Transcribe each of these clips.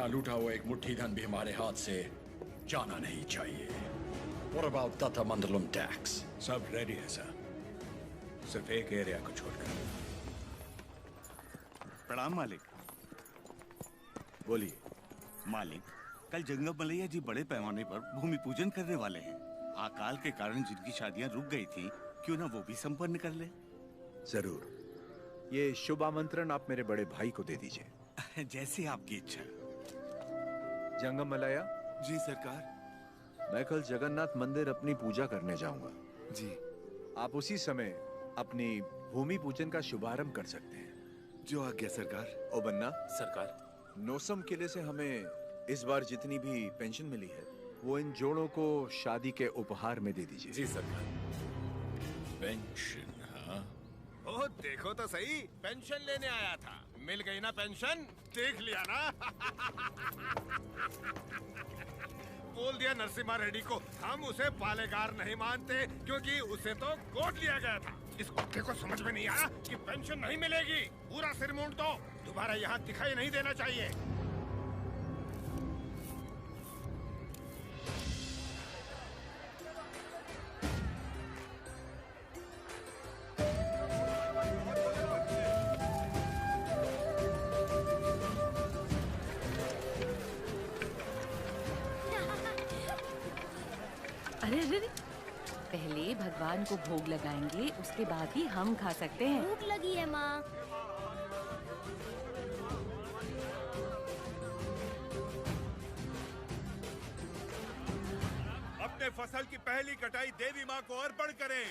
अपना लूटा हुआ एक मुट्ठी धन भी हमारे हाथ से जाना नहीं चाहिए। What about Tatamandalum tax? सब रेडी है सर, सिर्फ एक एरिया को छोड़कर। प्रणाम मालिक। बोलिए। मालिक, कल जंगम मलैया जी बड़े पैमाने पर भूमि पूजन करने वाले हैं। अकाल के कारण जिनकी शादियां रुक गई थी, क्यों ना वो भी संपन्न कर ले। जरूर, ये शुभ आमंत्रण आप मेरे बड़े भाई को दे दीजिए। जैसे आपकी इच्छा। जंगम मलैया जी सरकार। मैं कल जगन्नाथ मंदिर अपनी पूजा करने जाऊंगा। जी। आप उसी समय अपनी भूमि पूजन का शुभारंभ कर सकते हैं। जो आज्ञा सरकार। ओ बन्ना, सरकार। नोसम किले से हमें इस बार जितनी भी पेंशन मिली है वो इन जोड़ों को शादी के उपहार में दे दीजिए। जी सरकार। पेंशन, हाँ? ओह देखो तो सही, पेंशन लेने आया था। मिल गई ना पेंशन, देख लिया ना। बोल दिया नरसिम्हा रेड्डी को, हम उसे पालेगार नहीं मानते क्योंकि उसे तो गोद लिया गया था। इस कुत्ते को समझ में नहीं आया कि पेंशन नहीं मिलेगी। पूरा सिर मूंड दो, दोबारा यहाँ दिखाई नहीं देना चाहिए। अरे अरे अरे, पहले भगवान को भोग लगाएंगे, उसके बाद ही हम खा सकते हैं। भूख लगी है माँ। अपने फसल की पहली कटाई देवी माँ को अर्पण करें।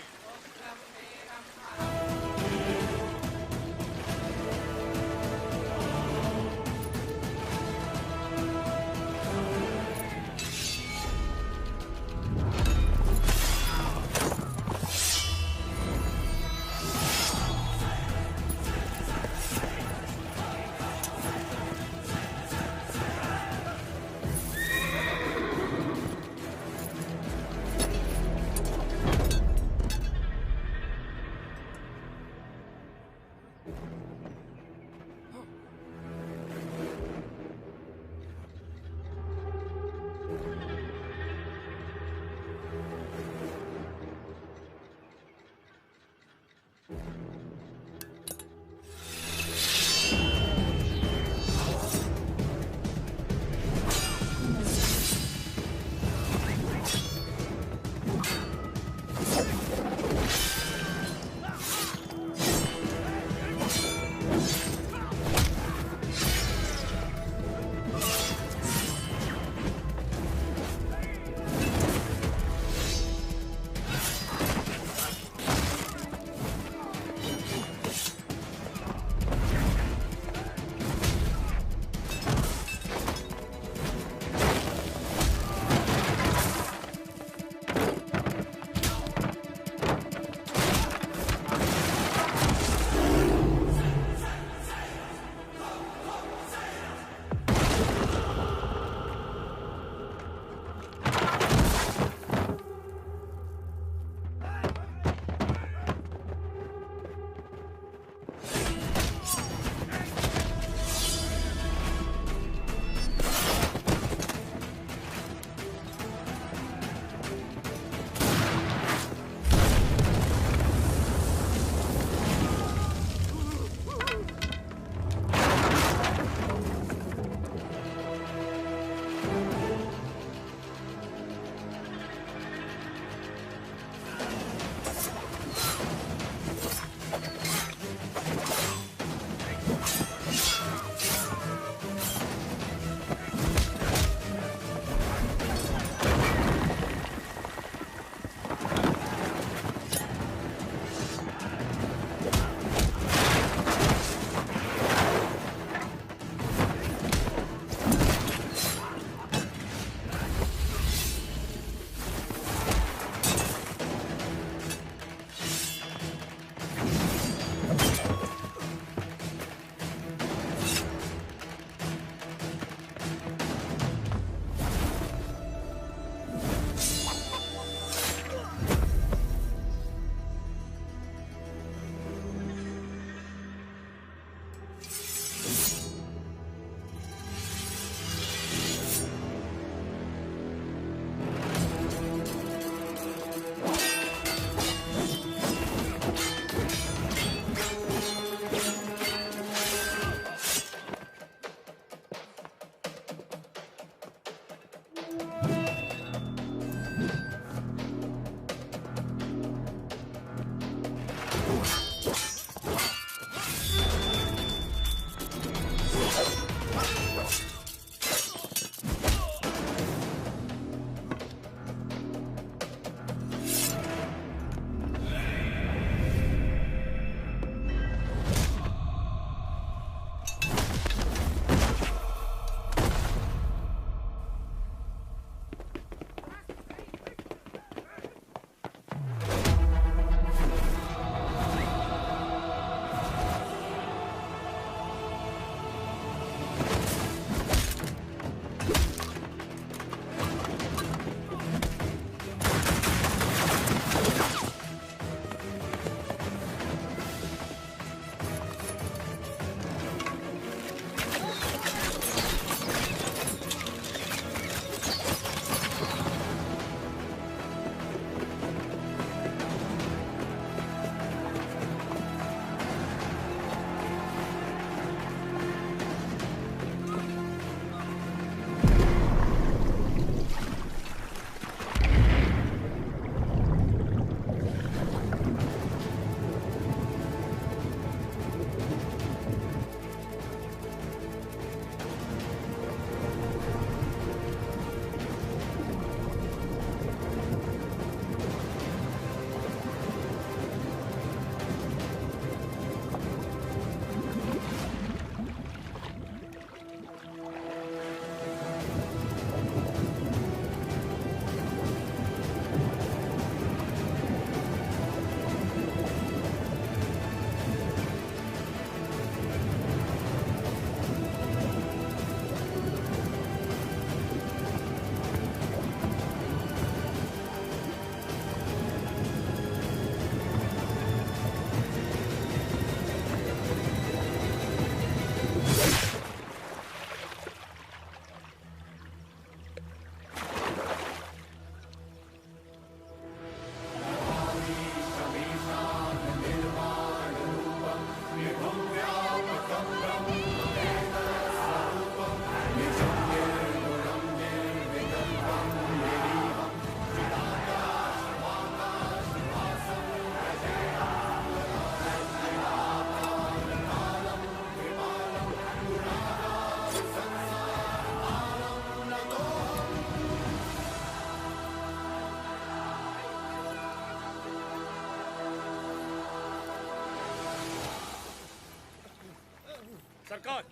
सरकार,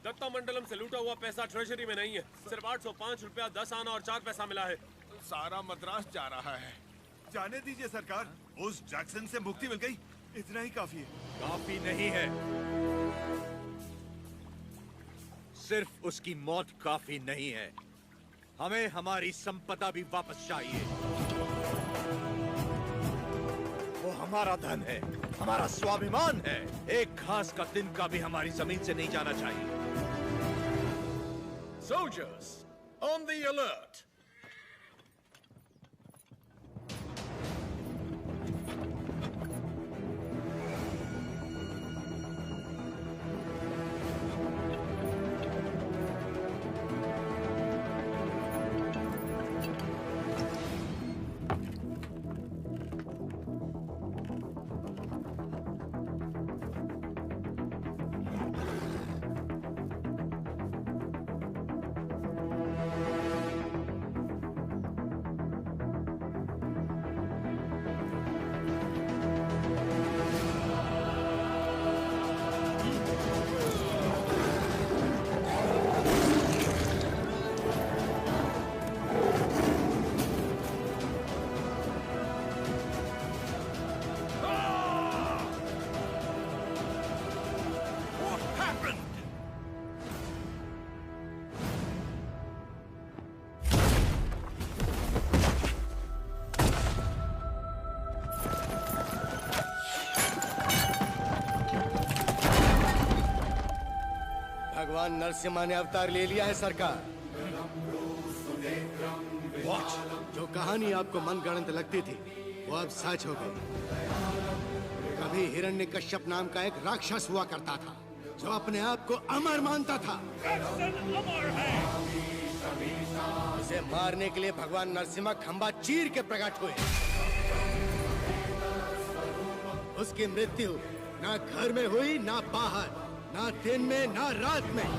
दत्ता मंडलम से लूटा हुआ पैसा ट्रेजरी में नहीं है। सिर्फ 805 रुपया 10 आना और 4 पैसा मिला है। सारा मद्रास जा रहा है। जाने दीजिए सरकार, उस जैक्सन से मुक्ति मिल गई, इतना ही काफी है। काफी नहीं है, सिर्फ उसकी मौत काफी नहीं है, हमें हमारी संपदा भी वापस चाहिए। वो हमारा धन है, हमारा स्वाभिमान है। एक घास का तिनका भी हमारी जमीन से नहीं जाना चाहिए। Soldiers, on the alert! भगवान नरसिम्हा ने अवतार ले लिया है सरकार। जो कहानी आपको मनगढ़ंत लगती थी वो अब सच हो गई। कभी हिरण्यकश्यप नाम का एक राक्षस हुआ करता था जो अपने आप को अमर मानता था। उसे मारने के लिए भगवान नरसिम्हा खंबा चीर के प्रकट हुए। उसकी मृत्यु ना घर में हुई, ना बाहर, ना दिन में, ना रात में,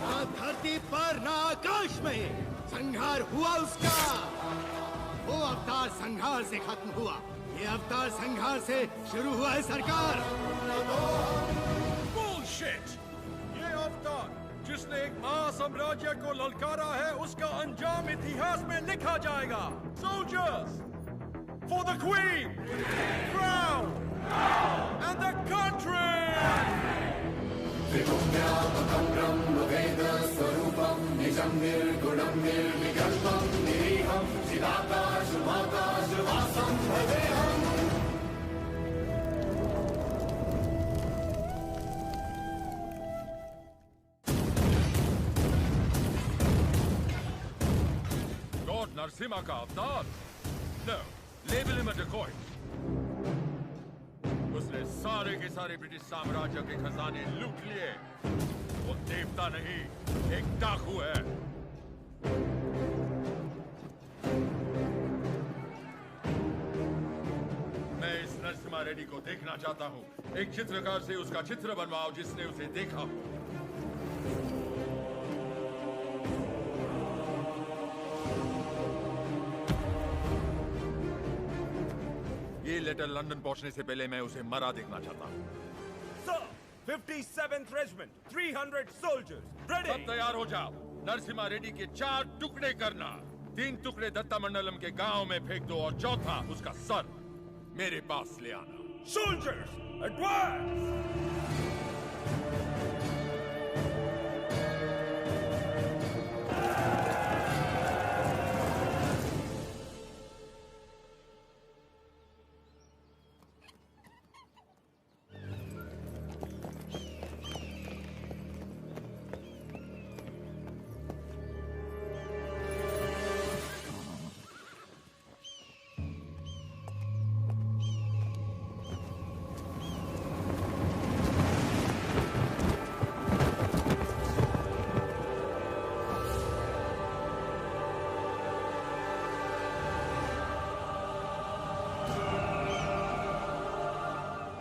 ना धरती पर, ना आकाश में। संहार हुआ उसका। वो अवतार संहार से खत्म हुआ, ये अवतार संहार से शुरू हुआ है सरकार। Bullshit! ये अवतार जिसने एक महासाम्राज्य को ललकारा है, उसका अंजाम इतिहास में लिखा जाएगा। Soldiers, for the Queen, crown, and the country! Lord Narasimha का अवतार? No, label him a decoy. उसने सारे के सारे ब्रिटिश साम्राज्य के खजाने लूट लिए। वो देवता नहीं, एक डाकू है। मैं इस नरसिम्हा रेड्डी को देखना चाहता हूँ। एक चित्रकार से उसका चित्र बनवाओ जिसने उसे देखा हो। ये लेटर लंदन पहुंचने से पहले मैं उसे मरा देखना चाहता हूँ। Sir, 57th Regiment, 300 soldiers, ready. सब तैयार हो जाओ। नरसिम्हा रेड्डी के 4 टुकड़े करना। 3 टुकड़े दत्ता मंडलम के गांव में फेंक दो और चौथा उसका सर मेरे पास ले आना। Soldiers, advance!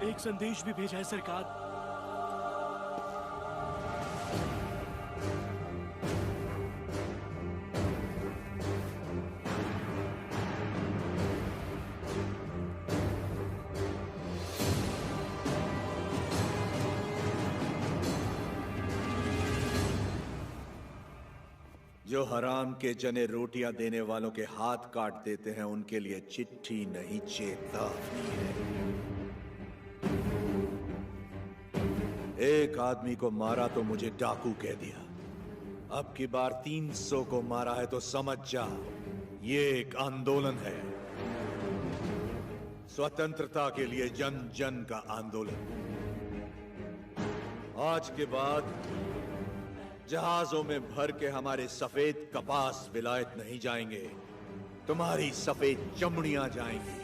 एक संदेश भी भेजा है सरकार। जो हराम के जने रोटियां देने वालों के हाथ काट देते हैं उनके लिए चिट्ठी नहीं चेतावनी है। एक आदमी को मारा तो मुझे डाकू कह दिया, अब की बार 300 को मारा है तो समझ जा ये एक आंदोलन है, स्वतंत्रता के लिए जन जन का आंदोलन। आज के बाद जहाजों में भर के हमारे सफेद कपास विलायत नहीं जाएंगे, तुम्हारी सफेद चमड़ियां जाएंगी।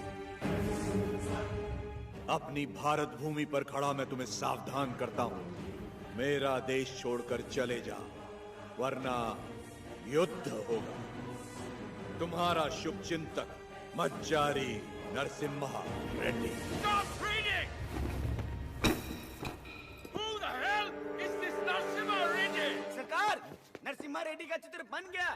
अपनी भारत भूमि पर खड़ा मैं तुम्हें सावधान करता हूं, मेरा देश छोड़कर चले जा वरना युद्ध होगा। तुम्हारा शुभचिंतक मज्जारी Narasimha Reddy. Stop reading! Who the hell is this Narasimha Reddy? सरकार, नरसिम्हा रेड्डी का चित्र बन गया।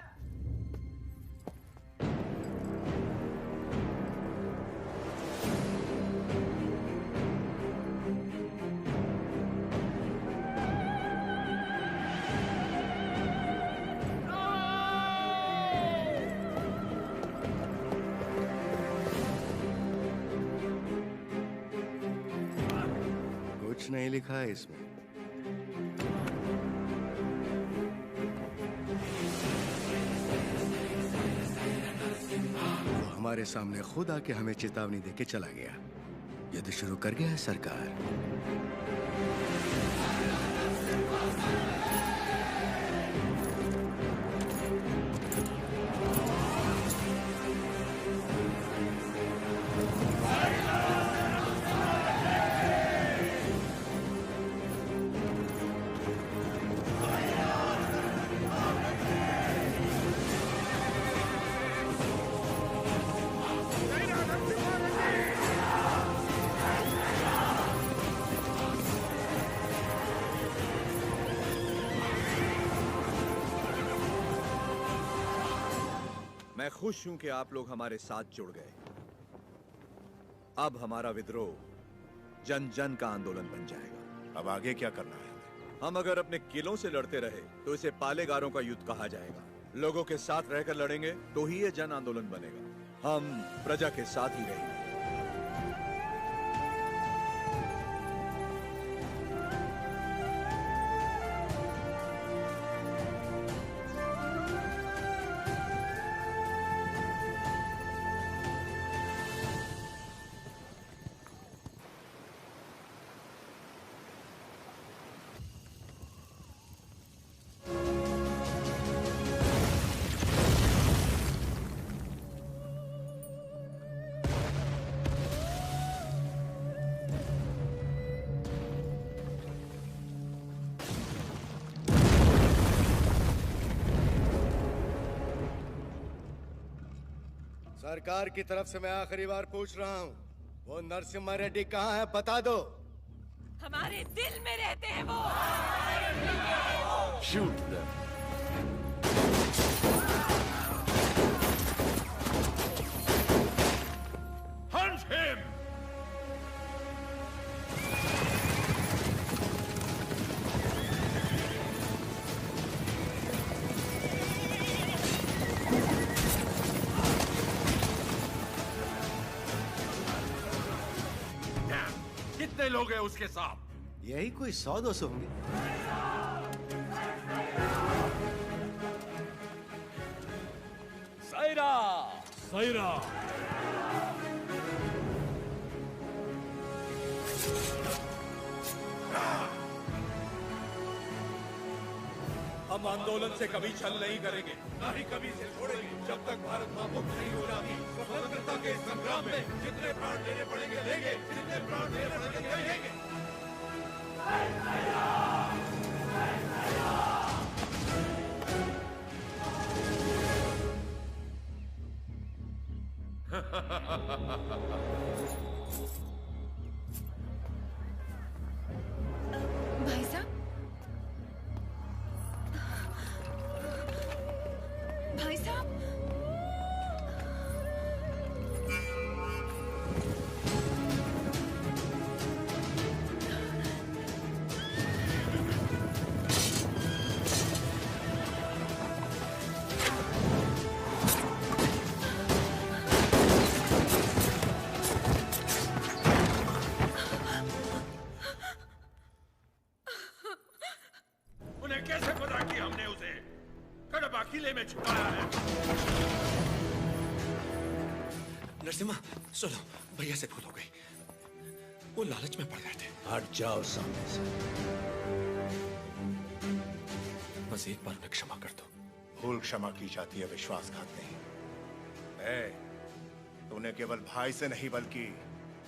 कुछ नहीं लिखा है इसमें। हमारे सामने खुद आके हमें चेतावनी देके चला गया। युद्ध शुरू कर गया है सरकार। मैं खुश हूं कि आप लोग हमारे साथ जुड़ गए। अब हमारा विद्रोह जन जन का आंदोलन बन जाएगा। अब आगे क्या करना है? हम अगर अपने किलों से लड़ते रहे तो इसे पालेगारों का युद्ध कहा जाएगा। लोगों के साथ रहकर लड़ेंगे तो ही ये जन आंदोलन बनेगा। हम प्रजा के साथ ही रहेंगे। सरकार की तरफ से मैं आखिरी बार पूछ रहा हूँ, वो नरसिम्हा रेड्डी कहाँ है बता दो। हमारे दिल में रहते हैं वो। Shoot them. Hunt him! कितने लोग हैं उसके साथ? यही कोई 100-200 होंगे। सायरा सायरा हम आंदोलन से कभी छल नहीं करेंगे, ना ही कभी इसे छोड़ेंगे जब तक भारत मां मुक्त नहीं हो जाती। स्वतंत्रता के संग्राम में जितने प्राण देने पड़ेंगे लेंगे, जितने प्राण देने पड़ेंगे लेंगे। भाई साहब, भाई साहब, छुपाया है। नरसिम्हा सुनो, भैया से भूल हो गई, वो लालच में पड़ गए थे। हट जाओ सामने से। बस एक बार उन्हें क्षमा कर दो। भूल क्षमा की जाती है, विश्वासघात नहीं। तूने केवल भाई से नहीं बल्कि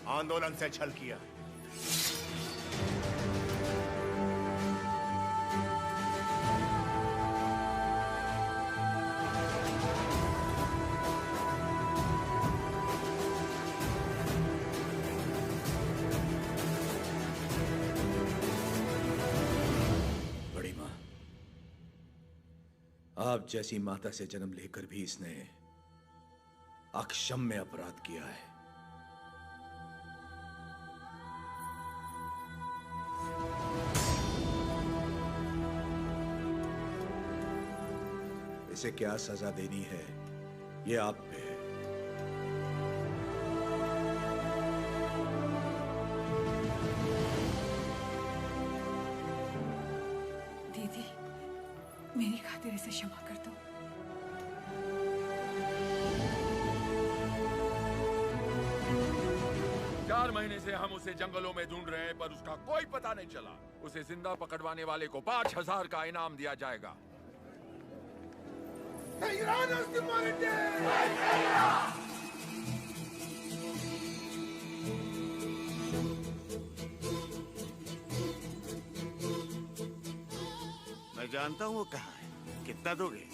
आंदोलन से छल किया। बड़ी मां, आप जैसी माता से जन्म लेकर भी इसने अक्षम्य अपराध किया है। इसे क्या सजा देनी है, ये आप पे है। दीदी, मेरी खातिर इसे क्षमा कर दो। 4 महीने से हम उसे जंगलों में ढूंढ रहे हैं, पर उसका कोई पता नहीं चला। उसे जिंदा पकड़वाने वाले को 5000 का इनाम दिया जाएगा। मैं जानता हूँ वो कहाँ है। कितना दोगे?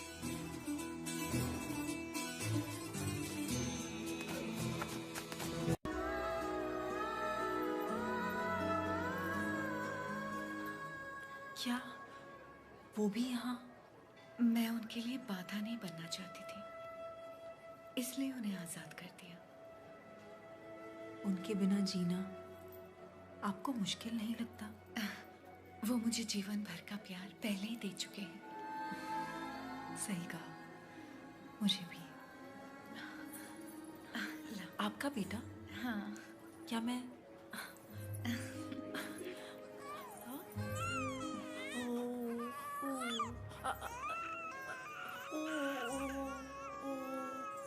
क्या वो भी यहाँ? मैं उनके लिए बाधा नहीं बनना चाहती थी, इसलिए उन्हें आजाद कर दिया। उनके बिना जीना आपको मुश्किल नहीं लगता? वो मुझे जीवन भर का प्यार पहले ही दे चुके हैं। सही कहा, मुझे भी। आपका बेटा? हाँ। क्या मैं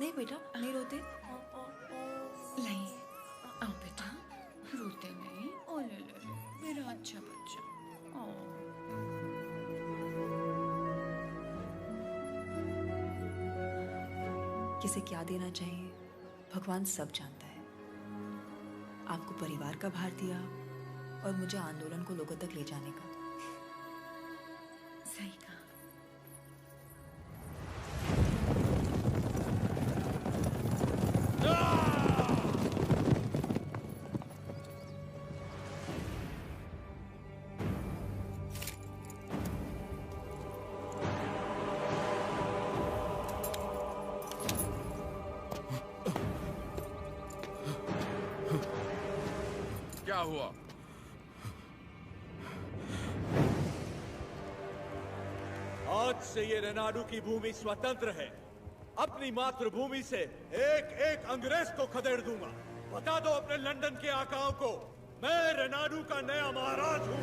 नहीं बेटा, नहीं रोते। नहीं, आओ बेटा, रोते नहीं। ओ ले ले, मेरा अच्छा बच्चा। किसे क्या देना चाहिए भगवान सब जानता है। आपको परिवार का भार दिया और मुझे आंदोलन को लोगों तक ले जाने का। सही कहा। क्या हुआ? आज से ये रेनाडू की भूमि स्वतंत्र है। अपनी मातृभूमि से एक एक अंग्रेज को खदेड़ दूंगा। बता दो अपने लंदन के आकाओं को, मैं रेनाडू का नया महाराज हूं।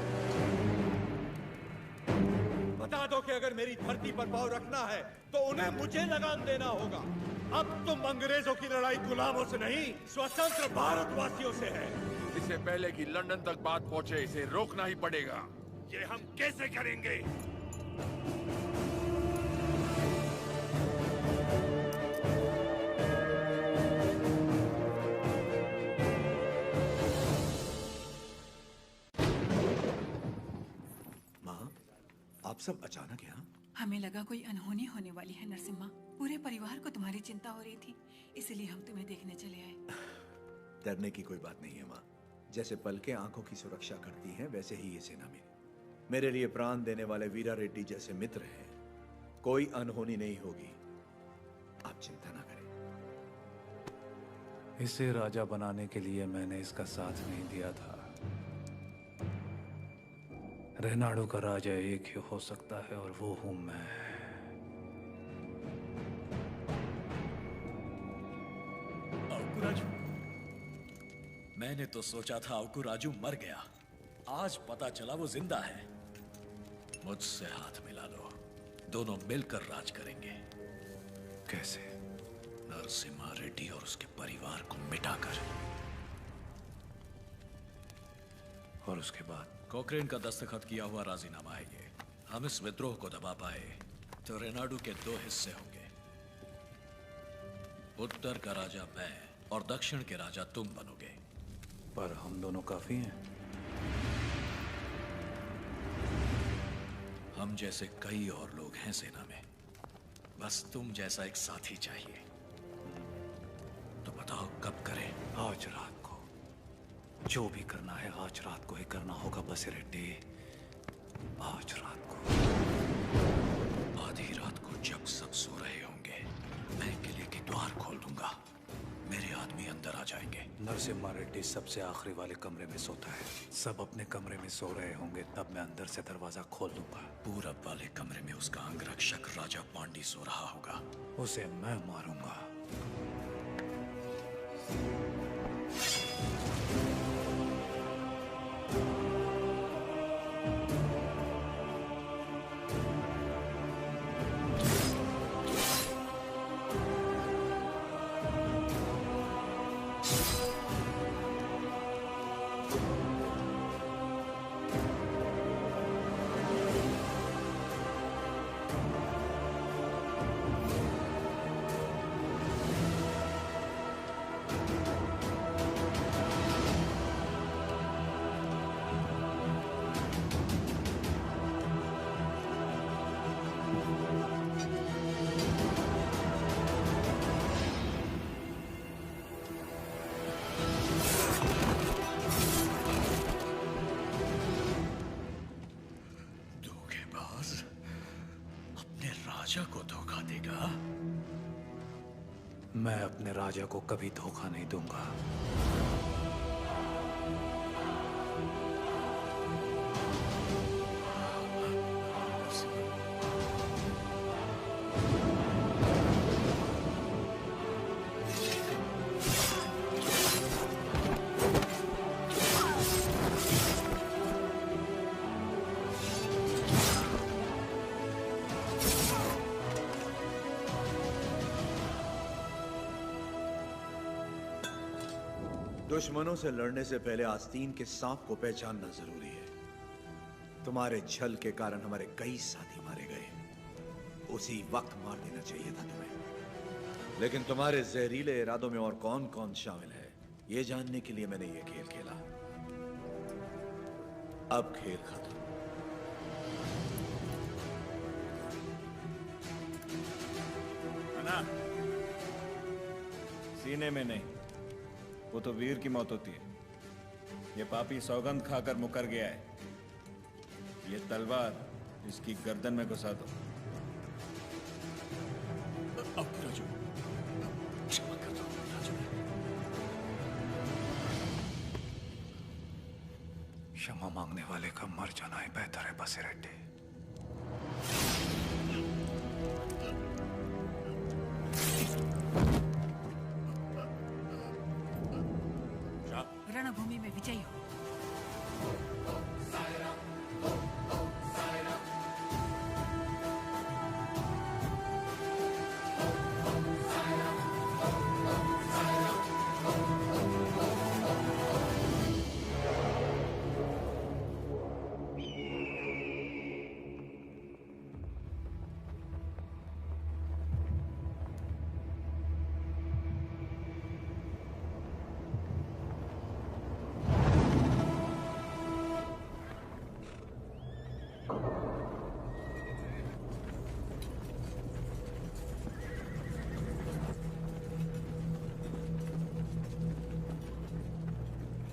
बता दो कि अगर मेरी धरती पर पांव रखना है तो उन्हें मुझे लगाम देना होगा। अब तुम अंग्रेजों की लड़ाई गुलामों से नहीं, स्वतंत्र भारतवासियों से है। इससे पहले कि लंदन तक बात पहुंचे, इसे रोकना ही पड़ेगा। ये हम कैसे करेंगे? माँ, आप सब अचानक यहाँ? हमें लगा कोई अनहोनी होने वाली है नरसिम्हा। पूरे परिवार को तुम्हारी चिंता हो रही थी, इसलिए हम तुम्हें देखने चले आए। डरने की कोई बात नहीं है माँ। जैसे पलकें आंखों की सुरक्षा करती हैं, वैसे ही ये सेना मेरे लिए प्राण देने वाले वीरा रेड्डी जैसे मित्र हैं। कोई अनहोनी नहीं होगी, आप चिंता ना करें। इसे राजा बनाने के लिए मैंने इसका साथ नहीं दिया था। रेनाडू का राजा एक ही हो सकता है और वो हूं मैं। राजू, मैंने तो सोचा था अवकु राजू मर गया। आज पता चला वो जिंदा है। मुझसे हाथ मिला लो। दोनों मिलकर राज करेंगे। कैसे? नरसिम्हा रेड्डी और उसके परिवार को मिटाकर। और उसके बाद? कोक्रेन का दस्तखत किया हुआ राजीनामा है ये। हम इस विद्रोह को दबा पाए तो रेनाडू के 2 हिस्से होंगे। उत्तर का राजा मैं और दक्षिण के राजा तुम बनोगे। पर हम दोनों काफी हैं। हम जैसे कई और लोग हैं सेना में, बस तुम जैसा एक साथी चाहिए। तो बताओ कब करें? आज रात को। जो भी करना है आज रात को ही करना होगा बसिरेड्डी। आज रात को। आधी रात को जब सब सो रहे होंगे, मैं किले के द्वार खोल दूंगा। मेरे आदमी अंदर आ जाएंगे। नरसिम्हा रेड्डी सबसे आखिरी वाले कमरे में सोता है। सब अपने कमरे में सो रहे होंगे, तब मैं अंदर से दरवाजा खोल दूंगा। पूरब वाले कमरे में उसका अंगरक्षक राजा पांडी सो रहा होगा। उसे मैं मारूंगा। को धोखा देगा? मैं अपने राजा को कभी धोखा नहीं दूंगा। दुश्मनों से लड़ने से पहले आस्तीन के सांप को पहचानना जरूरी है। तुम्हारे छल के कारण हमारे कई साथी मारे गए। उसी वक्त मार देना चाहिए था तुम्हें। लेकिन तुम्हारे जहरीले इरादों में और कौन कौन शामिल है, यह जानने के लिए मैंने यह खेल खेला। अब खेल खत्म। ना, सीने में नहीं, वो तो वीर की मौत होती है। ये पापी सौगंध खाकर मुकर गया है। ये तलवार इसकी गर्दन में घुसा दो। राजू, क्षमा कर दो राजू। क्षमा मांगने वाले का मर जाना ही बेहतर है बसिरेड्डी। रणभूमि में विजयी हो।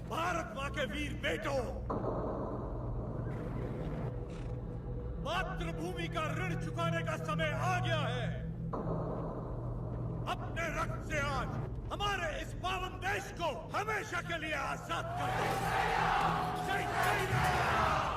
भारत मां के वीर बेटों, मातृभूमि का ऋण चुकाने का समय आ गया है। अपने रक्त से आज हमारे इस पावन देश को हमेशा के लिए आजाद कर दो। जय जय Ram.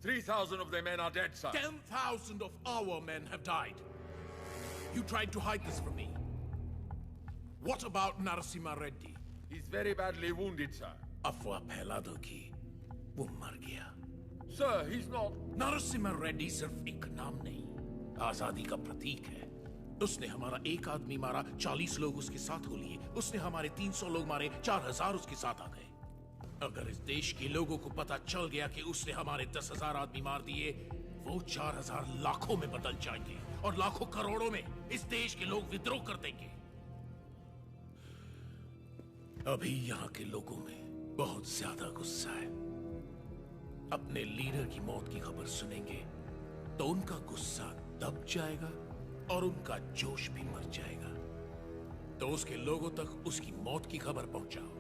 3,000 of their men are dead, sir. 10,000 of our men have died. You tried to hide this from me. What about Narasimha Reddy? He's very badly wounded, sir. अफवाह फैला दो कि वो मर गया। Sir, he's not. Narasimha Reddy सिर्फ एक नाम नहीं, आजादी का प्रतीक है। उसने हमारा एक आदमी मारा, 40 लोग उसके साथ हो लिए। उसने हमारे 300 लोग मारे, 4000 उसके साथ आ गए। अगर इस देश के लोगों को पता चल गया कि उसने हमारे 10,000 आदमी मार दिए, वो 4000 लाखों में बदल जाएंगे और लाखों करोड़ों में इस देश के लोग विद्रोह कर देंगे। अभी यहाँ के लोगों में बहुत ज्यादा गुस्सा है। अपने लीडर की मौत की खबर सुनेंगे तो उनका गुस्सा दब जाएगा और उनका जोश भी मर जाएगा। तो उसके लोगों तक उसकी मौत की खबर पहुंचाओ,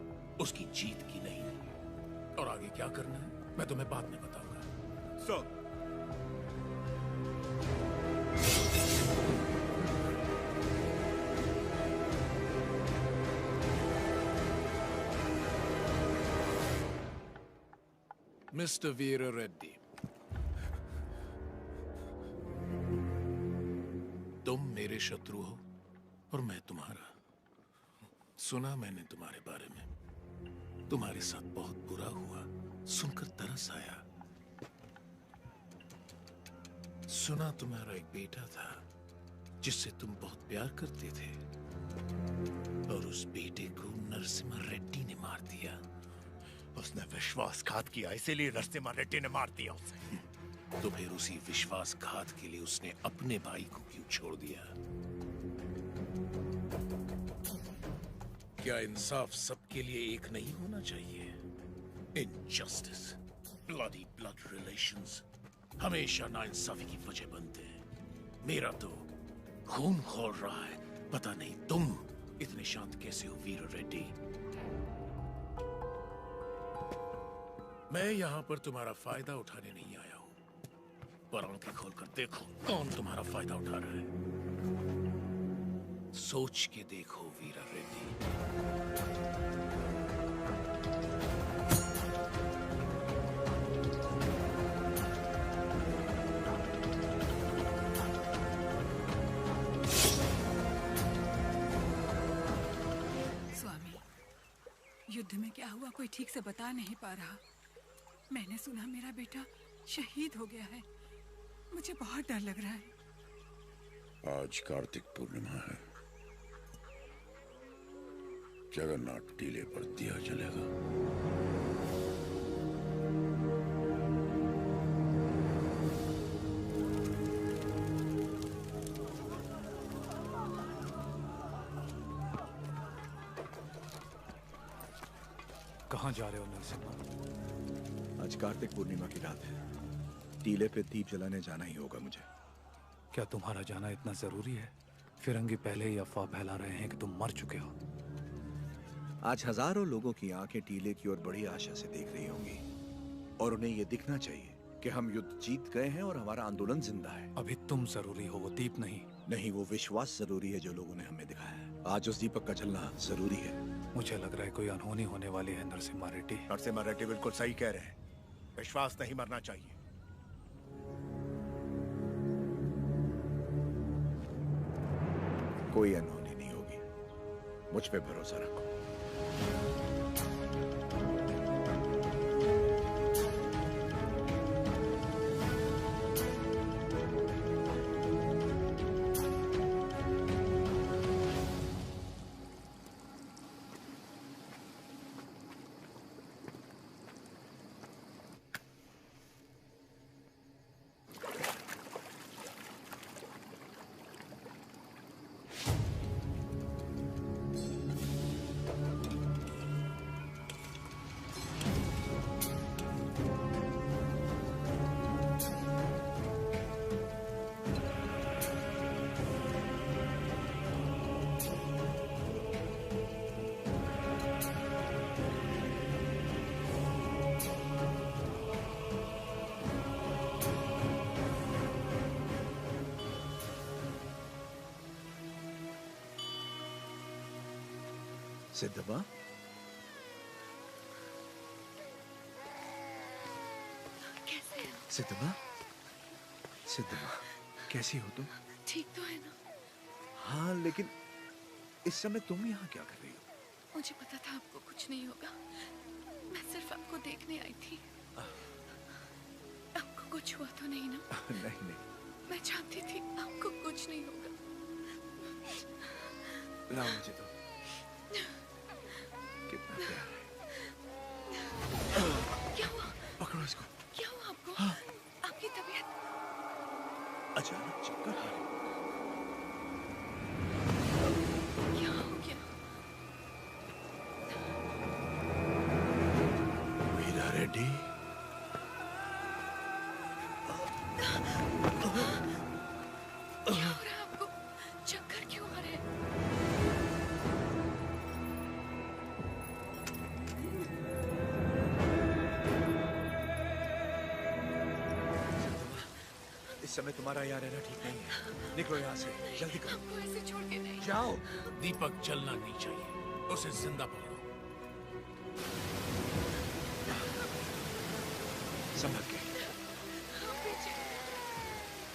उसकी जीत की नहीं। और आगे क्या करना है मैं तुम्हें बाद में बताऊंगा। सर, मिस्टर वीर रेड्डी, तुम मेरे शत्रु हो और मैं तुम्हारा। सुना मैंने तुम्हारे बारे में, तुम्हारे साथ बहुत बुरा हुआ, सुनकर तरस आया। सुना तुम्हारा एक बेटा था जिससे तुम बहुत प्यार करते थे, और उस बेटे को नरसिम्हा रेड्डी ने मार दिया। उसने विश्वासघात किया, इसीलिए नरसिम्हा रेड्डी ने मार दिया उसे। तो फिर उसी विश्वासघात के लिए उसने अपने भाई को क्यों छोड़ दिया? क्या इंसाफ सबके लिए एक नहीं होना चाहिए? इनजस्टिस, ब्लडी ब्लड रिलेशंस हमेशा नाइंसाफी की वजह बनते हैं। मेरा तो खून खौल रहा है। पता नहीं तुम इतने शांत कैसे हो वीर रेड्डी। मैं यहां पर तुम्हारा फायदा उठाने नहीं आया हूं, पर आंखें खोलकर देखो कौन तुम्हारा फायदा उठा रहा है। सोच के देखो वीर रेड्डी। स्वामी, युद्ध में क्या हुआ कोई ठीक से बता नहीं पा रहा। मैंने सुना मेरा बेटा शहीद हो गया है। मुझे बहुत डर लग रहा है। आज कार्तिक पूर्णिमा है। जगन्नाथ टीले पर दिया जलेगा। कहाँ जा रहे हो नरसिम्हा? आज कार्तिक पूर्णिमा की रात है। टीले पे दीप जलाने जाना ही होगा मुझे। क्या तुम्हारा जाना इतना जरूरी है? फिरंगी पहले ही अफवाह फैला रहे हैं कि तुम मर चुके हो। आज हजारों लोगों की आंखें टीले की ओर बड़ी आशा से देख रही होंगी, और उन्हें यह दिखना चाहिए कि हम युद्ध जीत गए हैं और हमारा आंदोलन जिंदा है। अभी तुम जरूरी हो, वो दीप नहीं। नहीं, वो विश्वास जरूरी है जो लोगों ने हमें दिखाया है। आज उस दीपक का जलना जरूरी है। मुझे लग रहा है कोई अनहोनी होने वाली है नरसिम्हा रेड्डी। नरसिम्हा रेड्डी बिल्कुल सही कह रहे हैं। विश्वास नहीं मरना चाहिए। कोई अनहोनी नहीं होगी, मुझ पे भरोसा रखो। सिद्धबा, कैसे हो? सिद्धबा, सिद्धबा, कैसी हो तुम? ठीक तो है ना? हाँ, लेकिन इस समय तुम यहाँ क्या कर रही हो? मुझे पता था आपको कुछ नहीं होगा। मैं सिर्फ आपको देखने आई थी। आपको कुछ हुआ तो नहीं ना? नहीं नहीं। मैं जानती थी आपको कुछ नहीं होगा। लाओ मुझे तो। कितना प्यार है। क्या हुआ? पकड़ो इसको। क्या हुआ आपको? हाँ। आपकी तबीयत अचानक चक्कर आ रहे। क्या हो गया? वीरा रेड्डी, क्या हो रहा है आपको? चक्कर क्यों आ रहे हैं? इस समय तुम्हारा यहाँ रहना ठीक नहीं है। निकलो यहाँ से, जल्दी करो। आपको ऐसे छोड़ के नहीं जाओ। दीपक जलना नहीं चाहिए, उसे जिंदा पकड़ो। संभल के।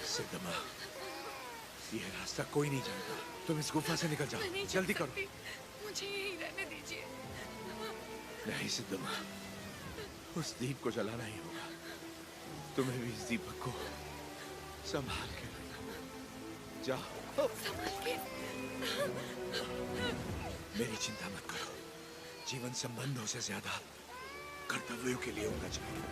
सिद्धबा, ये रास्ता कोई नहीं जानता। तुम इस गुफा से निकल जाओ, जल्दी करो। मुझे यहीं रहने दीजिए। नहीं सिद्धम्मा, उस दीप को जलाना ही होगा। तुम्हें भी इस दीपक को संभाल के जाओ। संभाल के। मेरी चिंता मत करो, जीवन संबंधों से ज्यादा कर्तव्यों के लिए होना चाहिए।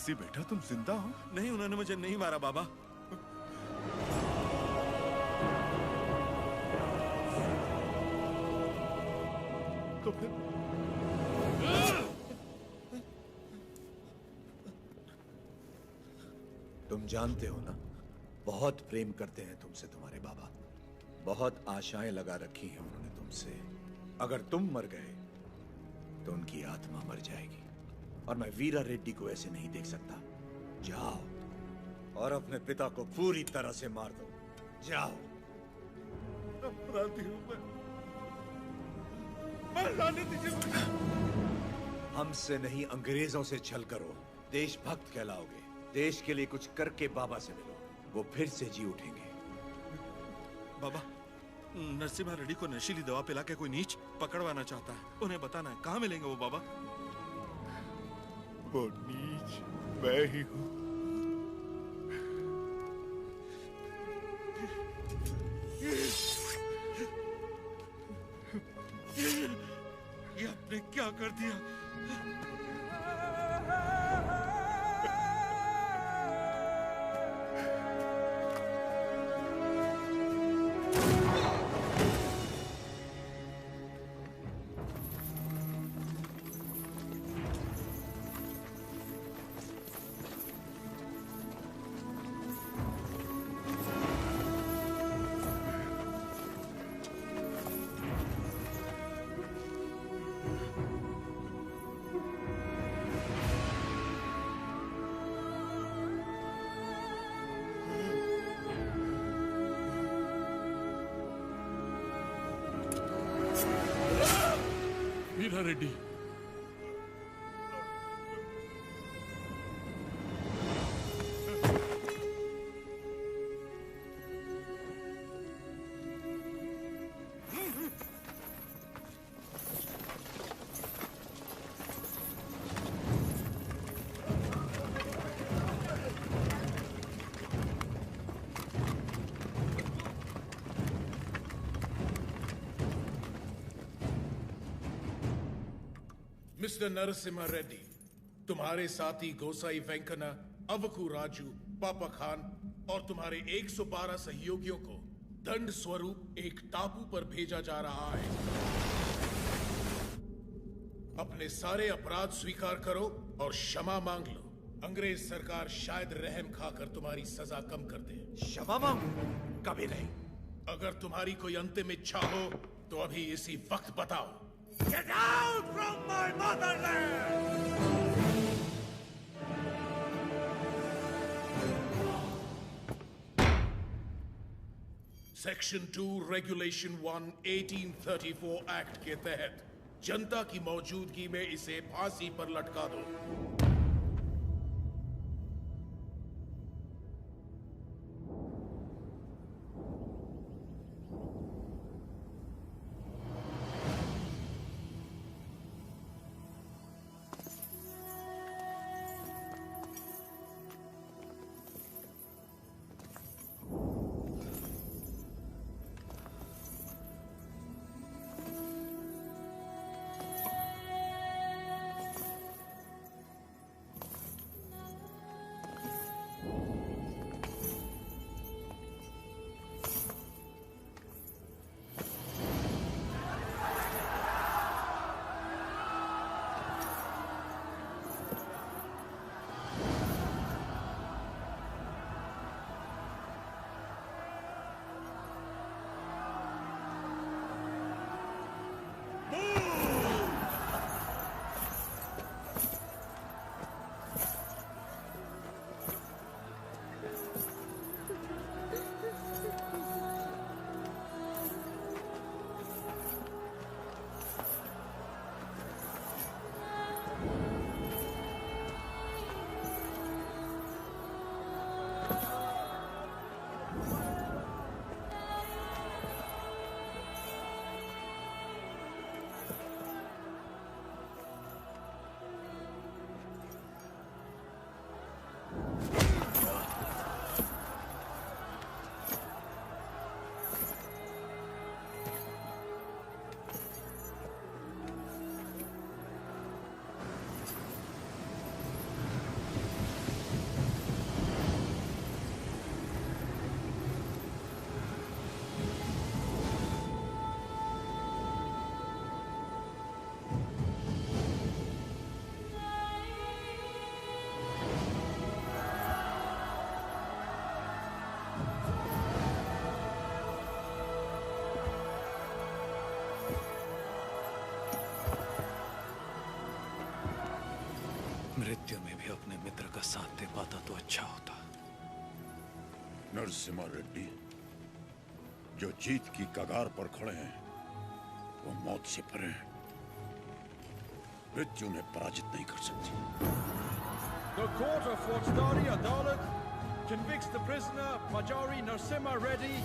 बेटा तुम जिंदा हो? नहीं, उन्होंने मुझे नहीं मारा बाबा। तो फिर तुम जानते हो ना, बहुत प्रेम करते हैं तुमसे तुम्हारे बाबा। बहुत आशाएं लगा रखी हैं उन्होंने तुमसे। अगर तुम मर गए तो उनकी आत्मा मर जाएगी, और मैं वीरा रेड्डी को ऐसे नहीं देख सकता। जाओ और अपने पिता को पूरी तरह से मार दो। जाओ। अपराधी हूं मैं लाने दीजिए मुझे। हमसे नहीं, अंग्रेजों से छल करो, देशभक्त कहलाओगे। देश के लिए कुछ करके बाबा से मिलो, वो फिर से जी उठेंगे। बाबा, नरसिम्हा रेड्डी को नशीली दवा पिला के कोई नीच पकड़वाना चाहता है। उन्हें बताना है कहाँ मिलेंगे वो बाबा। वो नीच मैं ही हूं। ये आपने क्या कर दिया? वीरा रेड्डी, मिस्टर नरसिम्हा रेड्डी, तुम्हारे साथी गोसाई वेंकना, अवकू राजू, पापा खान और तुम्हारे 112 सहयोगियों को दंड स्वरूप एक टापू पर भेजा जा रहा है। अपने सारे अपराध स्वीकार करो और क्षमा मांग लो। अंग्रेज सरकार शायद रहम खाकर तुम्हारी सजा कम कर दे। क्षमा मांगू? कभी नहीं। अगर तुम्हारी कोई अंतिम इच्छा हो तो अभी इसी वक्त बताओ। Get out from my motherland! Section 2 regulation 1 1834 act के तहत जनता की मौजूदगी में इसे फांसी पर लटका दो। मृत्यु में भी अपने मित्र का साथ दे पाता तो अच्छा होता। नरसिम्हा रेड्डी, जो जीत की कगार पर खड़े हैं वो मौत से परे हैं। मृत्यु उन्हें पराजित नहीं कर सकती। The court of Faujdari Adalat convicts the prisoner Majari Narasimha Reddy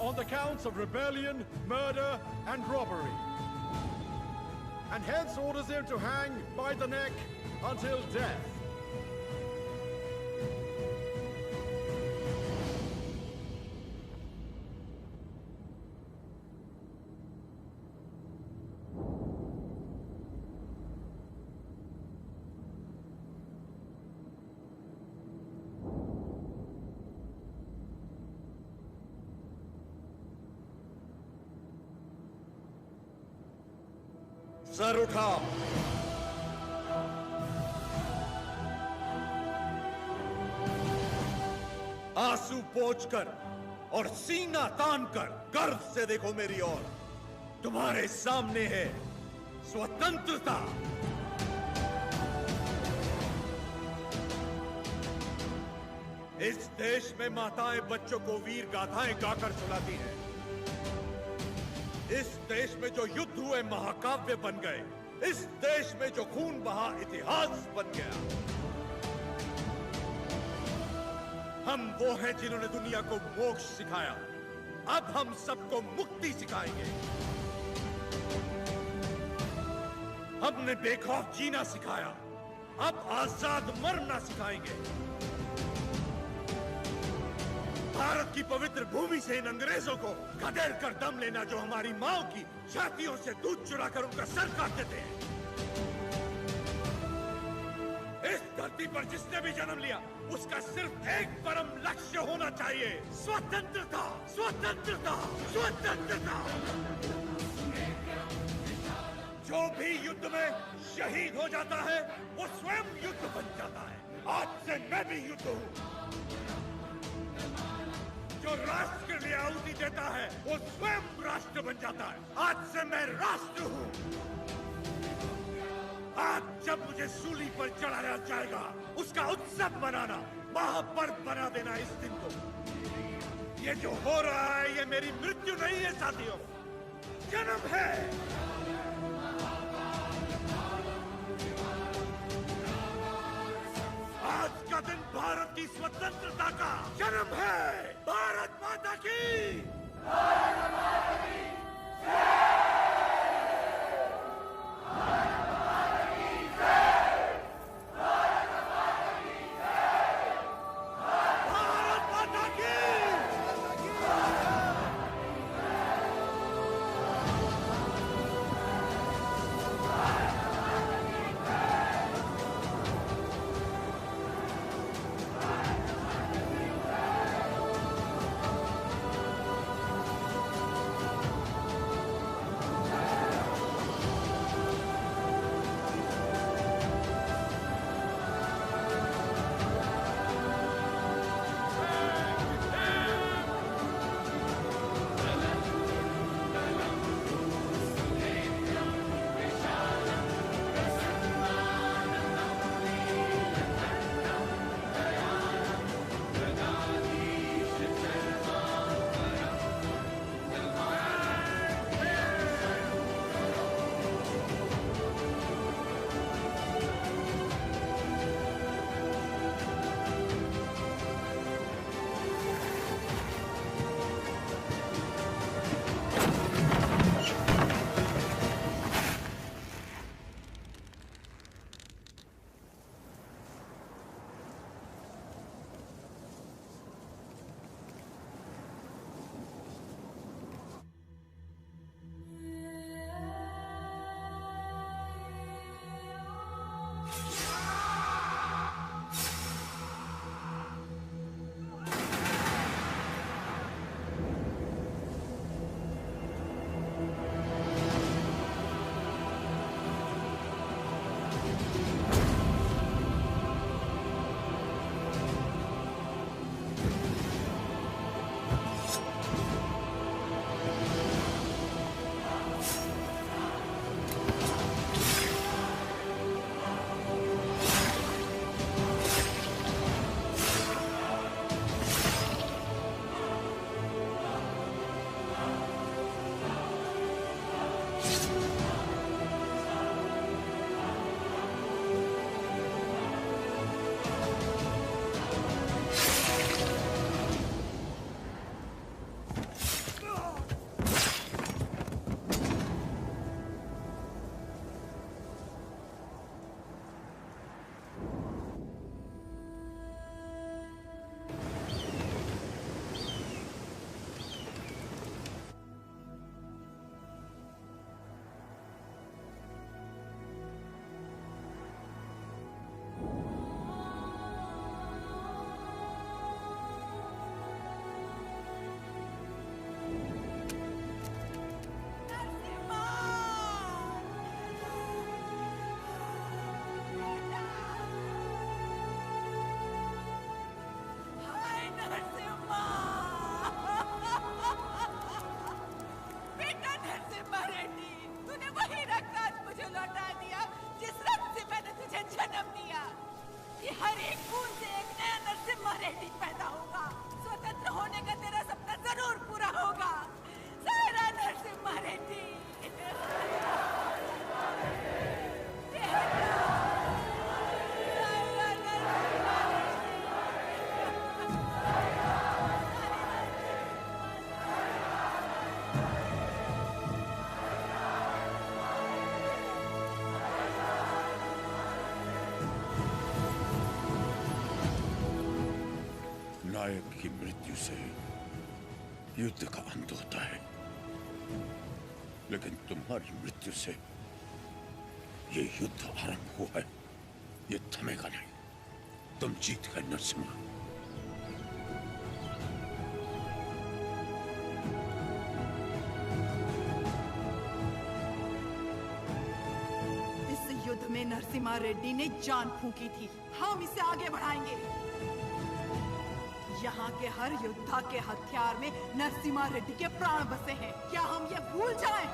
on the counts of rebellion, murder and robbery, and hence orders him to hang by the neck until death. Sir उठाओ। आंसू पोंछकर और सीना तानकर गर्व से देखो मेरी ओर। तुम्हारे सामने है स्वतंत्रता। इस देश में माताएं बच्चों को वीर गाथाएं गाकर सुनाती हैं। इस देश में जो युद्ध हुए महाकाव्य बन गए। इस देश में जो खून बहा इतिहास बन गया। हम वो हैं जिन्होंने दुनिया को मोक्ष सिखाया। अब हम सबको मुक्ति सिखाएंगे। हमने बेखौफ जीना सिखाया, अब आजाद मरना सिखाएंगे। भारत की पवित्र भूमि से इन अंग्रेजों को खदेड़ कर दम लेना जो हमारी माओ की छातियों से दूध चुराकर उनका सर काट देते हैं। धरती पर जिसने भी जन्म लिया उसका सिर्फ एक परम लक्ष्य होना चाहिए, स्वतंत्रता, स्वतंत्रता, स्वतंत्रता। जो भी युद्ध में शहीद हो जाता है वो स्वयं युद्ध बन जाता है। आज से मैं भी युद्ध हूँ। जो राष्ट्र के लिए आहुति देता है वो स्वयं राष्ट्र बन जाता है। आज से मैं राष्ट्र हूँ। आज जब मुझे सूली पर चढ़ाया जाएगा उसका उत्सव मनाना, महापर्व बना देना इस दिन को। ये जो हो रहा है ये मेरी मृत्यु नहीं है साथियों, जन्म है। आज का दिन भारत की स्वतंत्रता का जन्म है। भारत माता की, भारत माता की नायक की मृत्यु से युद्ध का अंत होता है, लेकिन तुम्हारी मृत्यु से ये युद्ध आरंभ हुआ है, ये थमेगा नहीं। तुम जीत गए नरसिम्हा। इस युद्ध में नरसिम्हा रेड्डी ने जान फूंकी थी। हम इसे आगे बढ़ाएंगे। यहाँ के हर योद्धा के हथियार में नरसिम्हा रेड्डी के प्राण बसे हैं। क्या हम ये भूल जाएं?